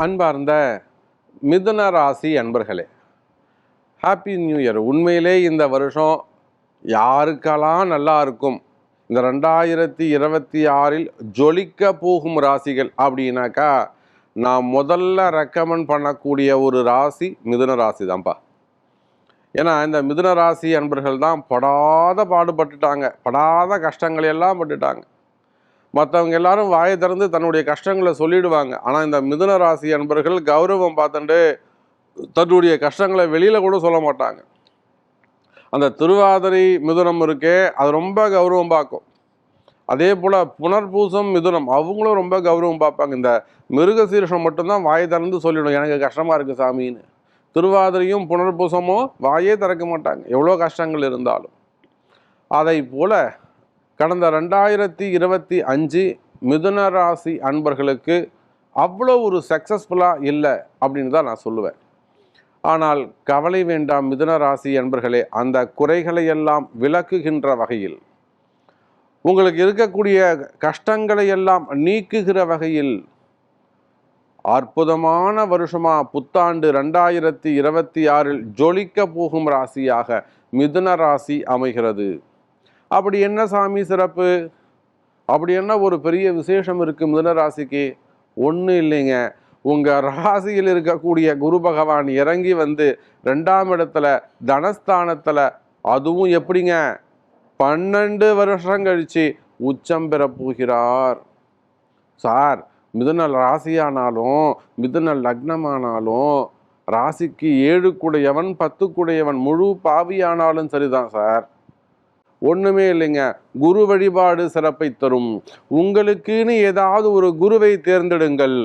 அன்பார்ந்த மிதுன ராசி அன்பர்களே, ஹாப்பி நியூ இயர். உண்மையிலே இந்த வருஷம் யாருக்கெல்லாம் நல்லா இருக்கும், இந்த 2026இல் ஜொலிக்க போகும் ராசிகள் அப்படின்னாக்கா நான் முதல்ல ரெக்கமெண்ட் பண்ணக்கூடிய ஒரு ராசி மிதுன ராசி தான்ப்பா. ஏன்னா இந்த மிதுன ராசி அன்பர்கள் தான் படாத பாடுபட்டுட்டாங்க, படாத கஷ்டங்களை எல்லாம் பட்டுட்டாங்க. மற்றவங்க எல்லாரும் வாயை திறந்து தன்னுடைய கஷ்டங்களை சொல்லிடுவாங்க. ஆனால் இந்த மிதுன ராசி அன்பர்கள் கௌரவம் பார்த்துட்டு தன்னுடைய கஷ்டங்களை வெளியில் கூட சொல்ல மாட்டாங்க. அந்த திருவாதிரை மிதுனம் இருக்கே, அது ரொம்ப கௌரவம் பார்க்கும். அதே போல் புனர்பூசம் மிதுனம் அவங்களும் ரொம்ப கௌரவம் பார்ப்பாங்க. இந்த மிருகசீரிஷம் மட்டும்தான் வாயை திறந்து சொல்லிவிடும், எனக்கு கஷ்டமாக இருக்குது சாமின்னு. திருவாதிரையும் புனர்பூசமும் வாயே திறக்க மாட்டாங்க, எவ்வளோ கஷ்டங்கள் இருந்தாலும். அதை போல் கடந்த 2025 மிதுன ராசி அன்பர்களுக்கு அவ்வளோ ஒரு சக்ஸஸ்ஃபுல்லாக இல்லை அப்படின்னு தான் நான் சொல்லுவேன். ஆனால் கவலை வேண்டாம் மிதுன ராசி அன்பர்களே, அந்த குறைகளை எல்லாம் விளக்குகின்ற வகையில், உங்களுக்கு இருக்கக்கூடிய கஷ்டங்களை எல்லாம் நீக்குகிற வகையில் அற்புதமான வருஷமா புத்தாண்டு 2026இல் ஜொலிக்க போகும் ராசியாக மிதுன ராசி அமைகிறது. அப்படி என்ன சாமி சிறப்பு, அப்படி என்ன ஒரு பெரிய விசேஷம் இருக்குது மிதுன ராசிக்கு? ஒன்றும் இல்லைங்க, உங்கள் ராசியில் இருக்கக்கூடிய குரு பகவான் இறங்கி வந்து 2ஆம் இடத்துல தனஸ்தானத்தில், அதுவும் எப்படிங்க 12 வருஷம் கழித்து உச்சம் பெற போகிறார். சார், மிதுன ராசியானாலும் மிதுன லக்னமானாலும் ராசிக்கு 7 கூடையவன் 10 கூடையவன் முழு பாவியானாலும் சரிதான் சார், ஒன்றுமே இல்லைங்க. குரு வழிபாடு சிறப்பை தரும். உங்களுக்குன்னு ஏதாவது ஒரு குருவை தேர்ந்தெடுங்கள்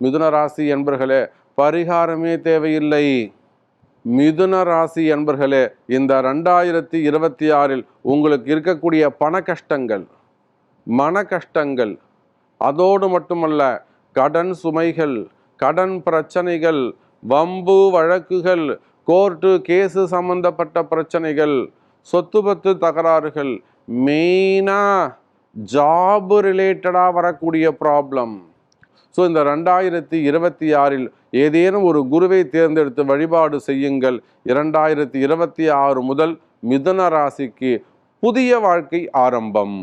மிதுன ராசி என்பர்களே, பரிகாரமே தேவையில்லை. மிதுன ராசி என்பர்களே, இந்த 2026இல் உங்களுக்கு இருக்கக்கூடிய பண கஷ்டங்கள், மன கஷ்டங்கள், அதோடு மட்டுமல்ல கடன் சுமைகள், கடன் பிரச்சனைகள், வம்பு வழக்குகள், கோர்ட்டு கேஸு சம்பந்தப்பட்ட பிரச்சனைகள், சொத்து பத்து தகராறுகள், மெயினாக ஜாப் ரிலேட்டடாக வரக்கூடிய ப்ராப்ளம். ஸோ இந்த 2026இல் ஏதேனும் ஒரு குருவை தேர்ந்தெடுத்து வழிபாடு செய்யுங்கள். 2026 முதல் மிதுன ராசிக்கு புதிய வாழ்க்கை ஆரம்பம்.